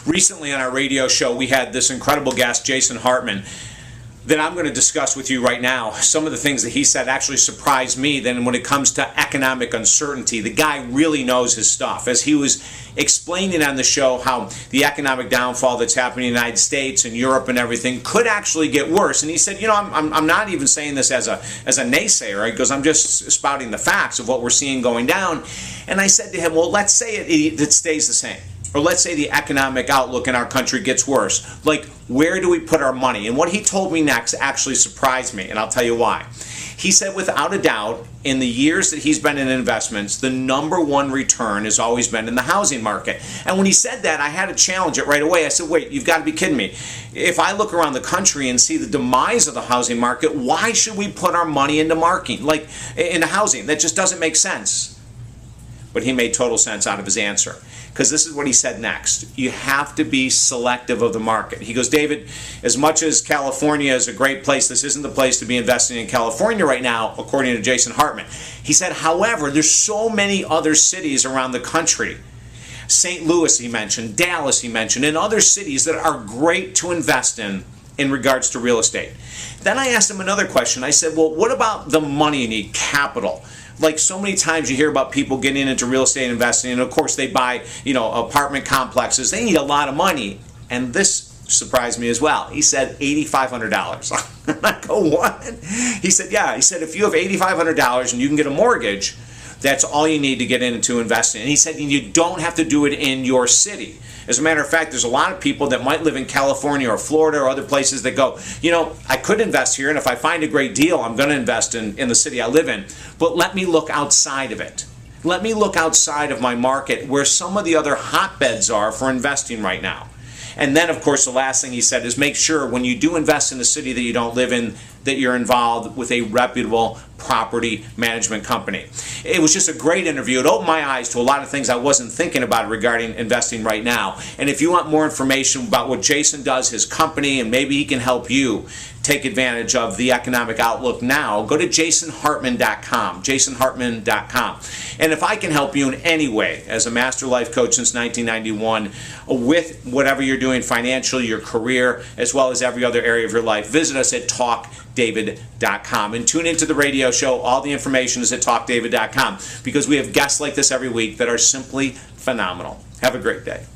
Recently on our radio show, we had this incredible guest, Jason Hartman, that I'm going to discuss with you right now. Some of the things that he said actually surprised me. Then when it comes to economic uncertainty, the guy really knows his stuff. As he was explaining on the show how the economic downfall that's happening in the United States and Europe and everything could actually get worse. And he said, you know, I'm not even saying this as a naysayer. He goes, I'm just spouting the facts of what we're seeing going down. And I said to him, well, let's say it stays the same. Or let's say the economic outlook in our country gets worse. Like, where do we put our money? And what he told me next actually surprised me, and I'll tell you why. He said, without a doubt, in the years that he's been in investments, the number one return has always been in the housing market. And when he said that, I had to challenge it right away. I said, wait, you've got to be kidding me. If I look around the country and see the demise of the housing market, why should we put our money into into housing? That just doesn't make sense. But he made total sense out of his answer. Because this is what he said next. You have to be selective of the market. He goes, David, as much as California is a great place, this isn't the place to be investing in California right now, according to Jason Hartman. He said, however, there's so many other cities around the country. St. Louis, he mentioned, Dallas, he mentioned, and other cities that are great to invest in regards to real estate. Then I asked him another question. I said, well, what about the money you need, capital? Like so many times you hear about people getting into real estate investing, and of course they buy, apartment complexes. They need a lot of money. And this surprised me as well. He said $8,500. I go, what? He said, yeah. He said, if you have $8,500 and you can get a mortgage, that's all you need to get into investing. And he said, you don't have to do it in your city. As a matter of fact, there's a lot of people that might live in California or Florida or other places that go, I could invest here, and if I find a great deal, I'm going to invest in the city I live in. But let me look outside of it. Let me look outside of my market where some of the other hotbeds are for investing right now. And then, of course, the last thing he said is make sure when you do invest in a city that you don't live in, that you're involved with a reputable property management company. It was just a great interview. It opened my eyes to a lot of things I wasn't thinking about regarding investing right now. And if you want more information about what Jason does, his company, and maybe he can help you take advantage of the economic outlook now, go to jasonhartman.com, jasonhartman.com. And if I can help you in any way as a master life coach since 1991 with whatever you're doing financially, your career, as well as every other area of your life, visit us at talkdavid.com and tune into the radio show. All the information is at talkdavid.com because we have guests like this every week that are simply phenomenal. Have a great day.